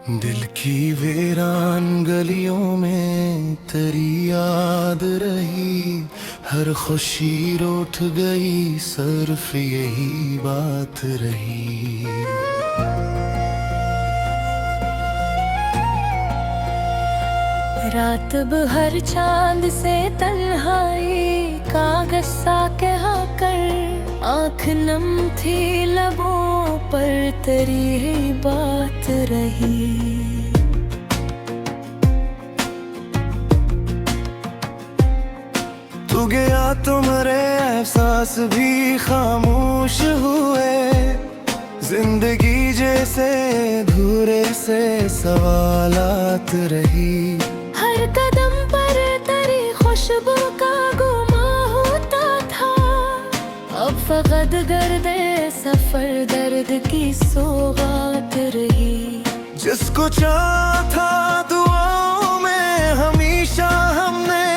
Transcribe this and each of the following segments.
दिल की वीरान गलियों में तेरी याद रही। हर खुशी रूठ गई, सिर्फ यही बात रही। रात भर चांद से तन्हाई, कागज सा कहा कर। आँख नम थी लबों पर, तेरी ही बात रही। तू गया तो मेरे एहसास भी खामोश हुए। जिंदगी जैसे धूरे से सवालात रही। हर कदम पर तेरी खुशबू का गुमा होता था। अब फकत गर्दे सफर दर्द की सौगात रही। जिसको चाहा था दुआओं में हमेशा हमने,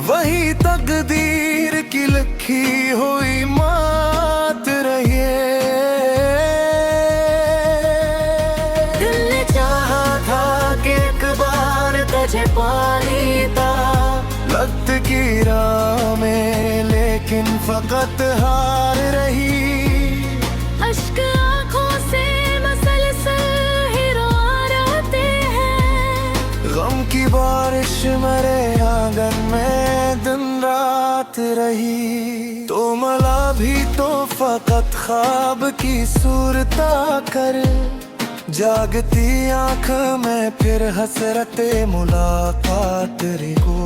वही तकदीर की लिखी हुई मात रही। दिल ने चाहा था कि एक बार तुझे पा लेता वक्त की राह में, लेकिन फकत हार रही। अश्क आँखों से मसलसल ही रोते हैं। गम की बारिश मेरे आंगन में दिन रात रही। तो मला भी तो फकत ख्वाब की सूरता कर। जागती आंख में फिर हसरते मुलाकात रे को।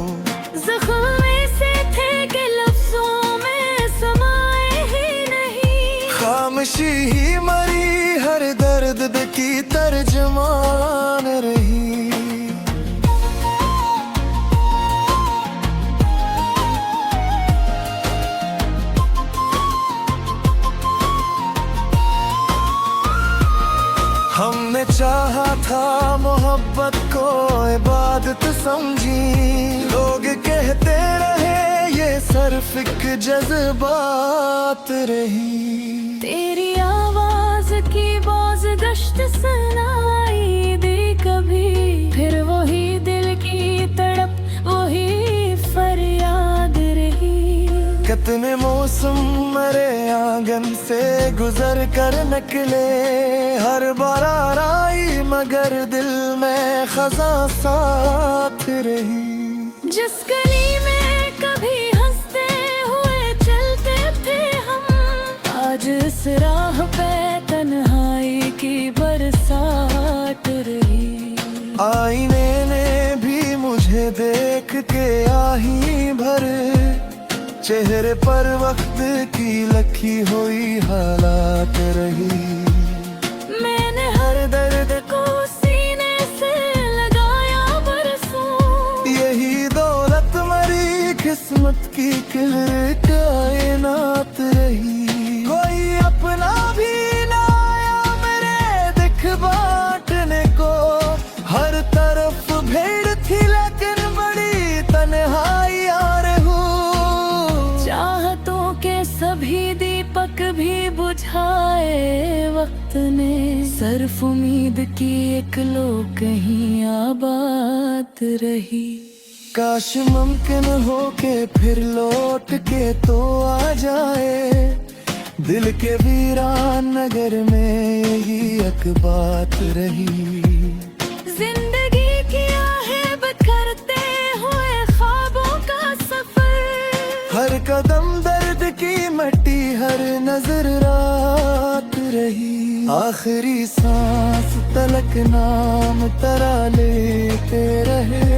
ज़ख्म ऐसे थे कि लफ्ज़ों में समाए ही नहीं। खामोशी ही मरी, हर दर्द की तर्जमान रही। हमने चाहा था मोहब्बत को इबादत समझी। लोग कहते रहे ये सिर्फ एक जज्बात रही। तेरी आवाज की बाज गश्त सुनाई दे कभी, फिर वही दिल की तड़प, वही फरियाद रही। कितने मौसम मेरे आंगन से गुजर कर निकले। हर बार आई मगर दिल में खजा साथ रही। जिस गली में कभी हंसते हुए चलते थे हम, आज इस राह पे तन्हाई की बरसात रही। आईने ने भी मुझे देख के आही भर, चेहरे पर वक्त की लिखी हुई हालात रही। मैंने हर दर्द को सीने से लगाया बरसों। यही दौलत मरी किस्मत की कायनात रही। कोई अपना भी ना आया मेरे दिख बांटने को। हर तरफ भीड़ थी लेकिन बड़ी तन्हाई यार हूँ। चाहतों के सभी दीपक भी बुझाए वक्त ने, सिर्फ उम्मीद की एक लो कहीं आबाद रही। काश मुमकिन हो के फिर लौट के तो आ जाए। दिल के वीरान नगर में यही एक बात रही। जिंदगी किया है बिखरते हुए ख्वाबों का सफर। हर कदम दर्द की मट्टी, हर नजर रात रही। आखिरी सांस तलक नाम तरा लेते रहे।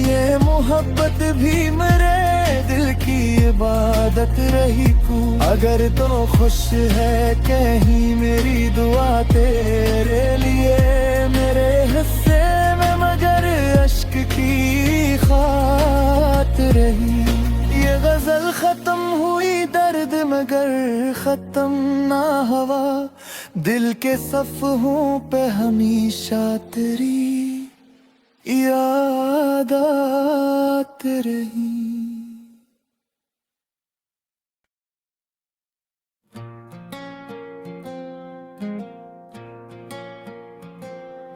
ये मोहब्बत भी मेरे दिल की इबादत रही। तू अगर तो खुश है कहीं मेरी दुआ तेरे लिए। मेरे हिस्से में मगर अश्क की खात रही। ये गजल खत्म हुई दर्द मगर खत्म ना हवा। दिल के सफ़हों पे हमेशा तेरी याद आती रही।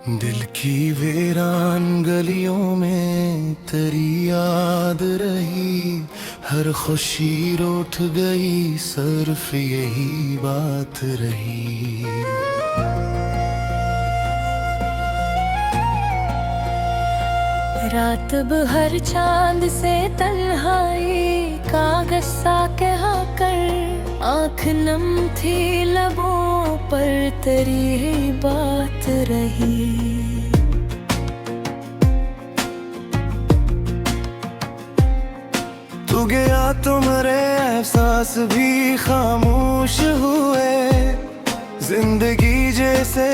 दिल की वीरान गलियों में तेरी याद रही, हर खुशी रूठ गई, सिर्फ यही बात रही। रात भर चांद से तन्हाई, कागज सा कहा कर, आँख नम थी लबों पर तेरी ही बात रही। तू गया तो मेरे एहसास भी खामोश हुए, जिंदगी जैसे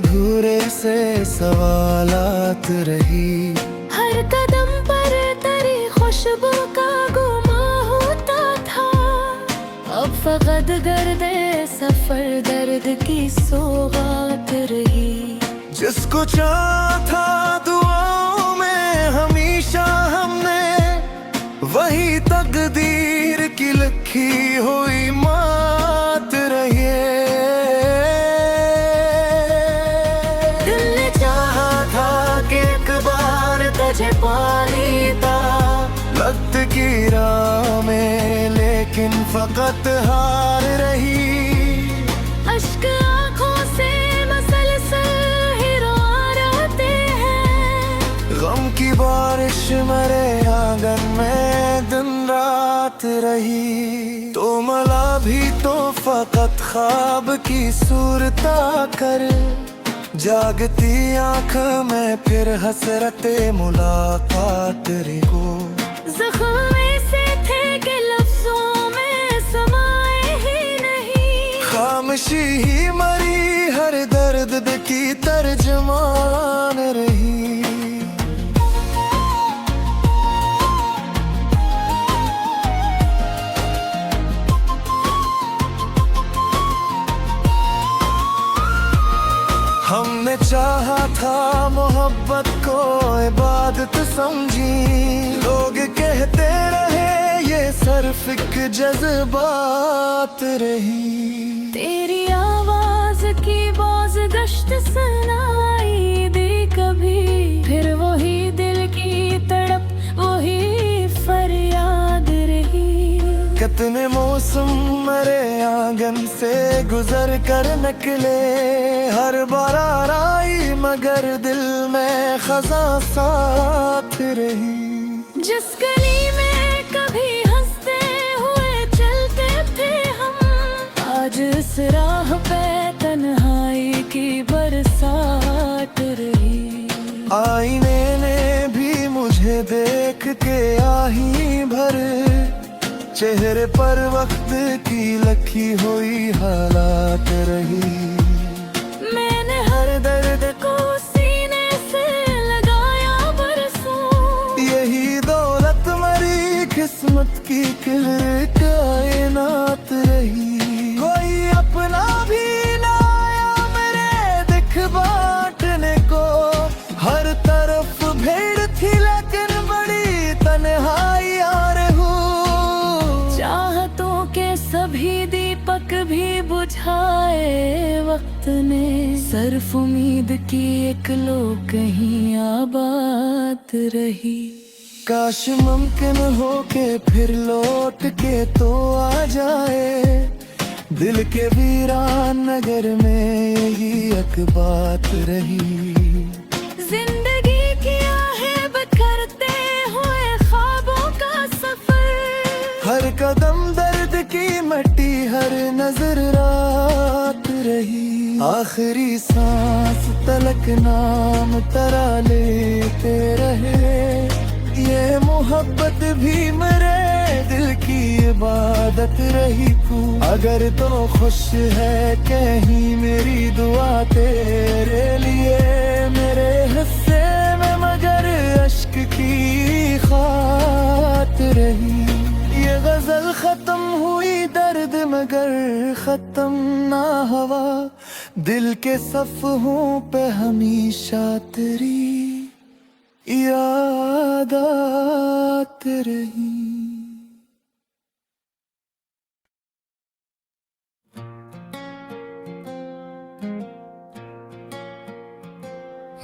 धूरे से सवालात रही। हर कदम पर तेरी खुशबू का गुमा होता था, अब फकत गर्दे सफर दर्द की सौगात रही। जिसको चाहा था दुआओं में हमेशा हमने, वही तकदीर की लिखी हुई मात रही। दिल ने चाहा था कि एक बार तुझे पा लेता, वक्त की राह में लेकिन फकत हार रही। अश्क आँखों से मसलसल ही रोते हैं, गम की बारिश मेरे आंगन में दिन रात रही। तो मला भी तो फकत ख्वाब की सूरता कर, जागती आँख में फिर हसरते मुलाकात रे को। ज़ख्म ऐसे थे कि लफ्ज़ों में समाए ही नहीं, खामोशी ही मरी हर दर्द की तर्जमान रही। हमने चाहा था मोहब्बत को इबादत समझी, लोग कहते रहे ये सिर्फ एक जज्बात रही। तेरी आवाज की बाज गश्त सुनाई दी कभी, फिर वही दिल की तड़प वही फरियाद रही। कितने मौसम मेरे आंगन से गुजर कर निकले, हर बार आई मगर दिल में खजा साथ रही। जिस गली में कभी हंसते हुए चलते थे हम, आज इस राह पे तन्हाई की बरसात रही। आईने ने भी मुझे देख के आही भर, चेहरे पर वक्त की लिखी हुई हालात रही। मैंने हर दर्द को सीने से लगाया बरसों, यही दौलत मेरी किस्मत की कायनात रही। कोई अपना भी ना आया मेरे दिख बांटने को, हर तरफ भीड़ थी लेकिन बड़ी तन्हाई यार हूँ। चाहतों के सभी दीपक भी बुझाए वक्त ने, सिर्फ उम्मीद की एक लो कहीं आबाद रही। काश मुमकिन हो के फिर लौट के तो आ जाए, दिल के वीरान नगर में यही एक बात रही। जिंदगी किया है बिखरते हुए ख्वाबों का सफर, हर कदम दर्द की मट्टी हर नजर रात रही। आखिरी सांस तलक नाम तरा लेते रहे, ये मोहब्बत भी मेरे दिल की इबादत रही। तू अगर तो खुश है कहीं मेरी दुआ तेरे लिए, मेरे हिस्से में मगर अश्क की खात रही। ये गजल खत्म हुई दर्द मगर खत्म ना हवा, दिल के सफ़हों पे हमेशा तेरी याद आती रही।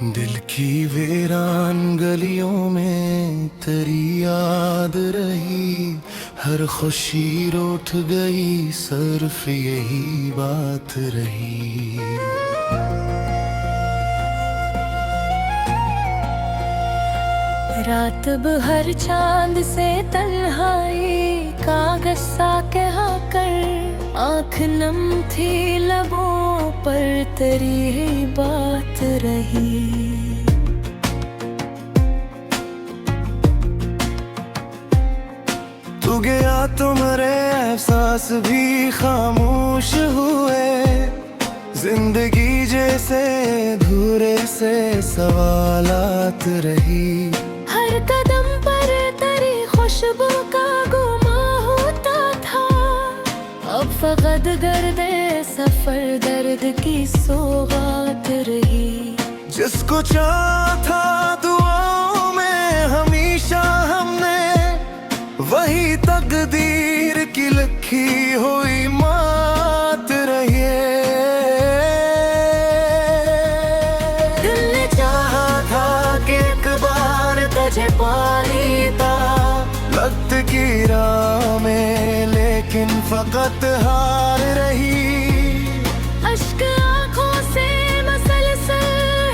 दिल की वीरान गलियों में तेरी याद रही, हर खुशी रूठ गई, सिर्फ यही बात रही। रात भर चांद से तन्हाई, कागज सा कहा कर, आँख नम थी लबों पर तेरी ही बात रही। तू गया तो मेरे एहसास भी खामोश हुए, जिंदगी जैसे धूरे से सवालात रही। हर कदम पर तेरी खुशबू का गुमा होता था, अब फकत दर्द सफर दर्द की सौगात रही। जिसको चाहा था दुआओं में हमेशा हमने, वही तकदीर की लिखी हुई मात रही। दिल ने चाहा था कि एक बार तुझे पा लेता, वक्त की राह में लेकिन फकत हार रही। अश्क आँखों से मसलसल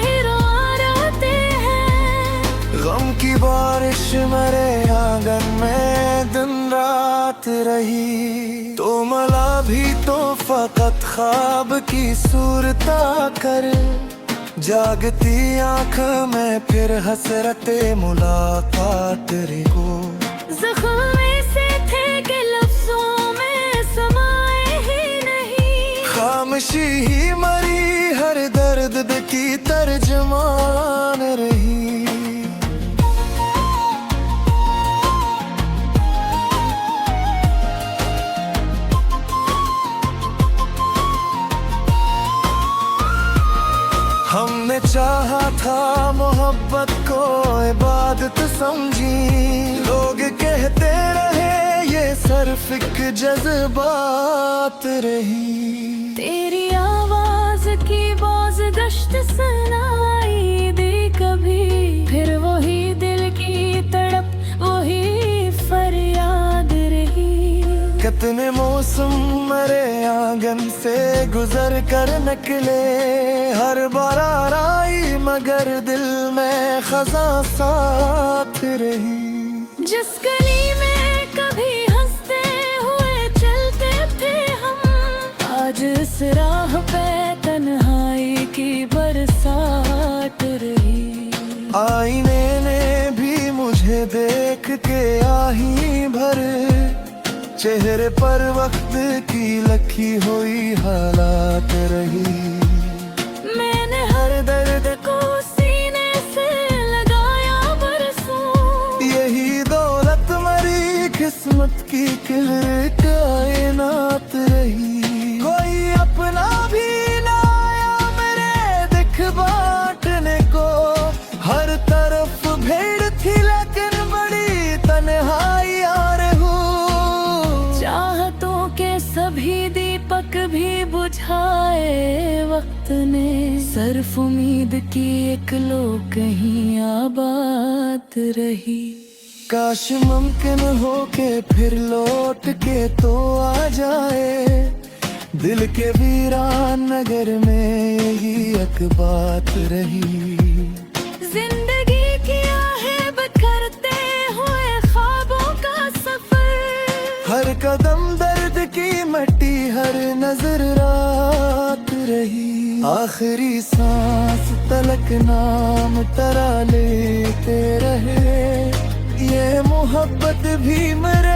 ही रोते हैं, गम की बारिश मेरे आंगन में दिन रात रही। तो मला भी तो फकत ख्वाब की सूरता कर, जागती आँख में फिर हसरते मुलाकात रे को। ज़ख्म ऐसे थे कि लफ्ज़ों में समाए ही नहीं, खामोशी ही मरी हर दर्द की तर्जमान रही। हमने चाहा था मोहब्बत को इबादत समझी, लोग कहते रहे ये सिर्फ एक जज्बात रही। तेरी आवाज़ की बाज़ गश्त सुनाई दे कभी, फिर वही दिल की तड़प वही फरियाद रही। कितने मौसम मेरे आंगन से गुजर कर निकले, हर बार आई मगर दिल में खजा साथ रही। जिस गली में कभी हंसते हुए चलते थे हम, आज इस राह पे तन्हाई की बरसात रही। आईने ने भी मुझे देख के आही भर, चेहरे पर वक्त की लखी हुई हालात रही। मैंने हर दर्द को सीने से लगाया बरसों, यही दौलत मरी किस्मत की किलर कायनात रही। कोई अपना भी ना आया मेरे दिख बांटने को, हर तरफ भीड़ थी लेकिन बड़ी तन्हाई यार हूँ। चाहतों के सभी दीपक भी बुझाए वक्त ने, सिर्फ उम्मीद की एक लो कहीं आबाद रही। काश मुमकिन हो के फिर लौट के तो आ जाए, दिल के वीरान नगर में यही एक बात रही। जिंदगी किया है बिखरते हुए ख्वाबों का सफर, हर कदम दर्द की मट्टी हर नजर रात रही। आखिरी सांस तलक नाम तरा लेते रहे, ये मोहब्बत भी मेरे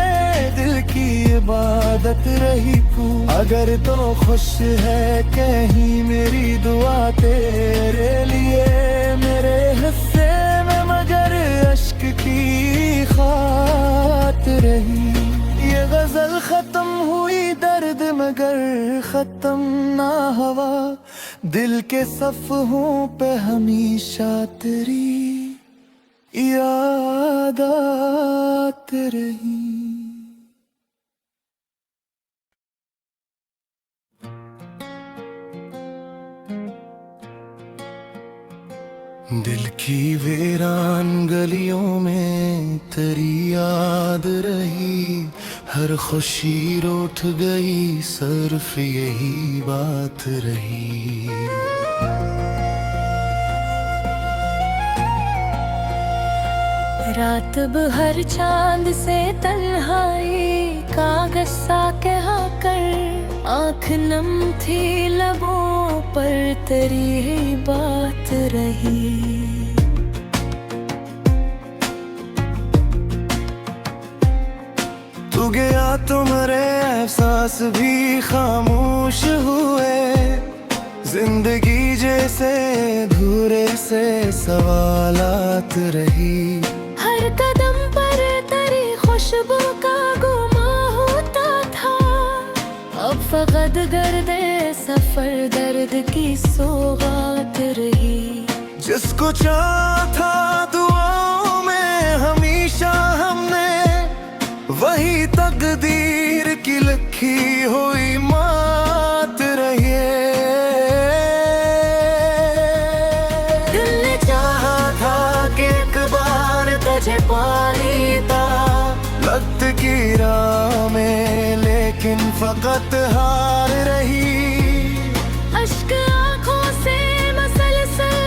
दिल की इबादत रही। तू अगर तो खुश है कहीं मेरी दुआ तेरे लिए, मेरे हिस्से में मगर अश्क की खात रही। ये गजल खत्म हुई दर्द मगर खत्म ना हवा, दिल के सफ़हों पे हमेशा तेरी याद आती रही। दिल की वीरान गलियों में तेरी याद रही, हर खुशी रूठ गई, सिर्फ यही बात रही। रात भर चांद से तन्हाई, कागज सा कहा कर, आँख नम थी लबों पर तेरी ही बात रही। तू गया तो मेरे एहसास भी खामोश हुए, जिंदगी जैसे धूरे से सवालात रही। हर कदम पर तेरी खुशबू का गुमा होता था, अब फकत गर्दे सफर दर्द की सौगात रही। जिसको चाहा था दुआओं में हमेशा हमने, वही तकदीर की लिखी हुई मात रही। दिल ने चाहा था कि एक बार तुझे पा लेता, वक्त की राह में लेकिन फकत हार रही। अश्क आँखों से मसलसल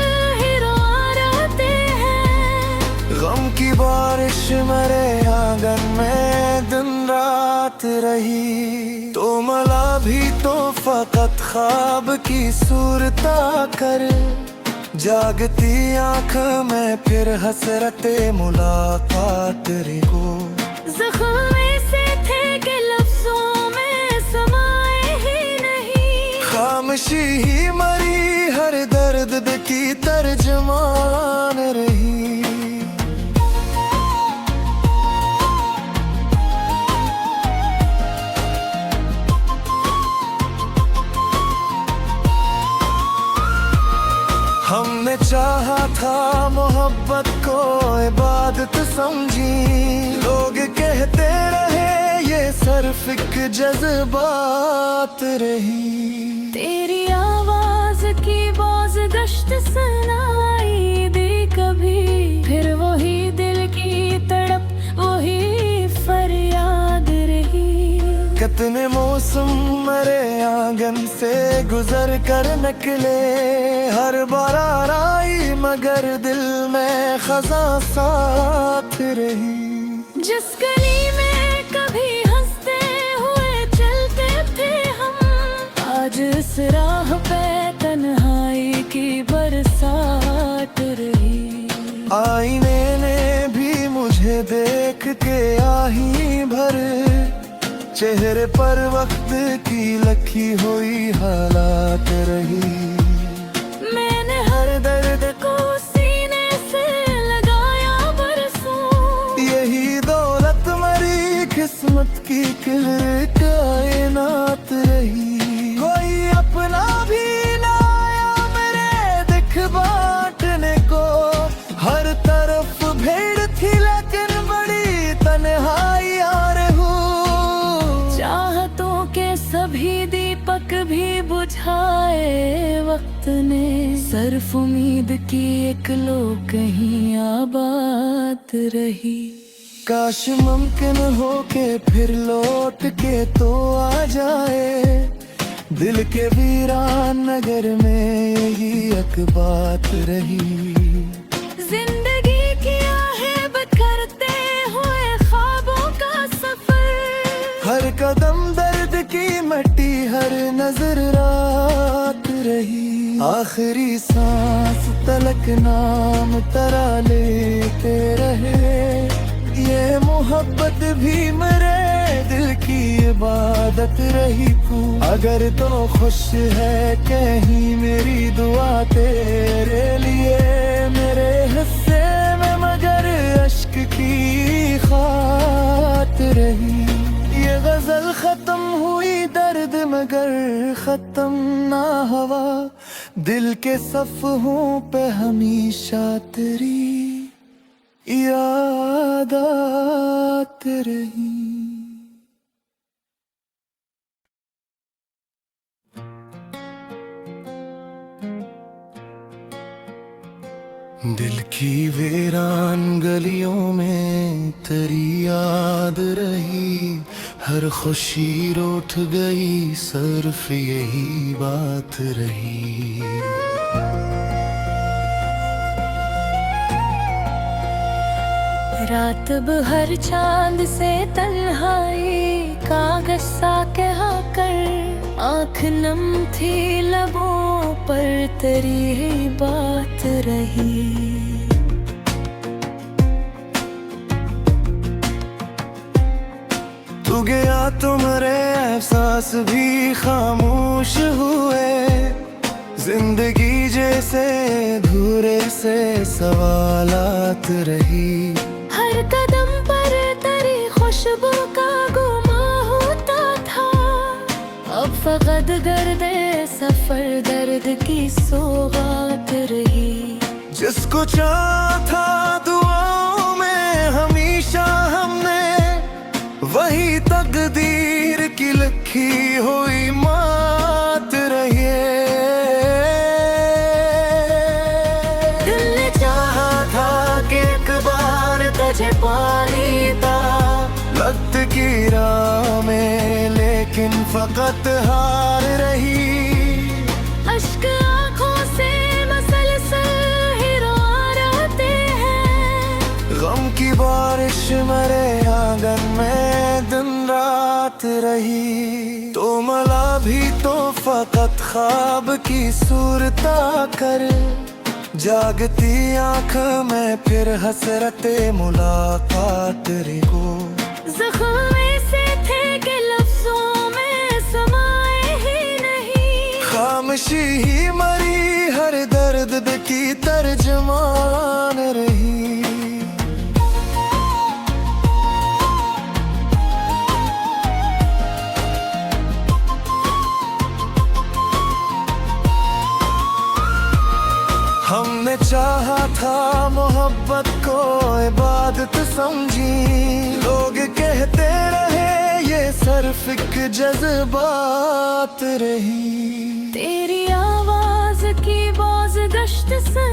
ही रोते हैं, गम की बारिश मेरे आंगन में दिन रात रही। तो मला भी तो फकत ख्वाब की सूरता कर, जागती आँख में फिर हसरते मुलाकात रे को। ज़ख्म ऐसे थे कि लफ्ज़ों में समाए ही नहीं, खामोशी ही मरी हर दर्द की तर्जमान रही। हमने चाहा था मोहब्बत को इबादत समझी, लोग कहते रहे ये सिर्फ एक जज्बात रही। तेरी आवाज की बाज गश्त सुनाई दी कभी, फिर वही दिल की तड़प वही फरियाद रही। कितने मौसम मेरे आंगन से गुजर कर निकले, हर बार आई मगर दिल में खजा साथ रही। जिस गली में कभी हंसते हुए चलते थे हम, आज इस राह पे तन्हाई की बरसात रही। आईने ने भी मुझे देख के आही भर, चेहरे पर वक्त की लखी हुई हालात रही। मैंने हर दर्द को सीने से लगाया बरसों, यही दौलत मेरी किस्मत की कायनात रही। कोई अपना भी ना आया मेरे दिख बांटने को, हर तरफ भीड़ थी लेकिन बड़ी तन्हाई यार हूँ। चाहतों के सभी दीपक भी बुझाए वक्त ने, सिर्फ उम्मीद की एक लो कहीं आबाद रही। काश मुमकिन हो के फिर लौट के तो आ जाए, दिल के वीरान नगर में यही एक बात रही। जिंदगी किया है बिखरते हुए ख्वाबों का सफर, हर कदम दर्द की मट्टी हर नजर रात रही। आखिरी सांस तलक नाम तरा लेते रहे, ये मोहब्बत भी मेरे दिल की इबादत रही। तू अगर तो खुश है कहीं मेरी दुआ तेरे लिए, मेरे हिस्से में मगर अश्क की खात रही। ये गजल खत्म हुई दर्द मगर खत्म ना हवा, दिल के सफ़हों पे हमेशा तेरी याद आती रही। दिल की वीरान गलियों में तेरी याद रही, हर खुशी रूठ गई, सिर्फ यही बात रही। रात भर चांद से तन्हाई, कागज सा कहा कर, आँख नम थी लबों पर तेरी ही बात रही। तू गया तो मेरे एहसास भी खामोश हुए, जिंदगी जैसे धूरे से सवालात रही। हर कदम पर तेरी खुशबू का गुमा होता था, अब फकत गर्दे सफर दर्द की सौगात रही। जिसको चाहा था दुआओं में हमेशा हमने, वही तकदीर की लिखी हुई मात रही। दिल ने चाहा था कि एक बार तुझे पा लेता, वक्त की राह में लेकिन फकत हार रही। अश्क आँखों से मसलसल ही रोते हैं, गम की बारिश मेरे आंगन में दिन रात रही। तो मला भी तो फकत ख्वाब की सूरता कर, जागती आँख में फिर हसरते मुलाकात रे को। ज़ख्म ऐसे थे कि लफ्ज़ों में समाए ही नहीं, खामोशी ही मरी हर दर्द की तर्जमान रही। हमने चाहा था मोहब्बत को इबादत समझी, लोग कहते रहे ये सिर्फ एक जज्बात रही। तेरी आवाज़ की बाज़ गश्त से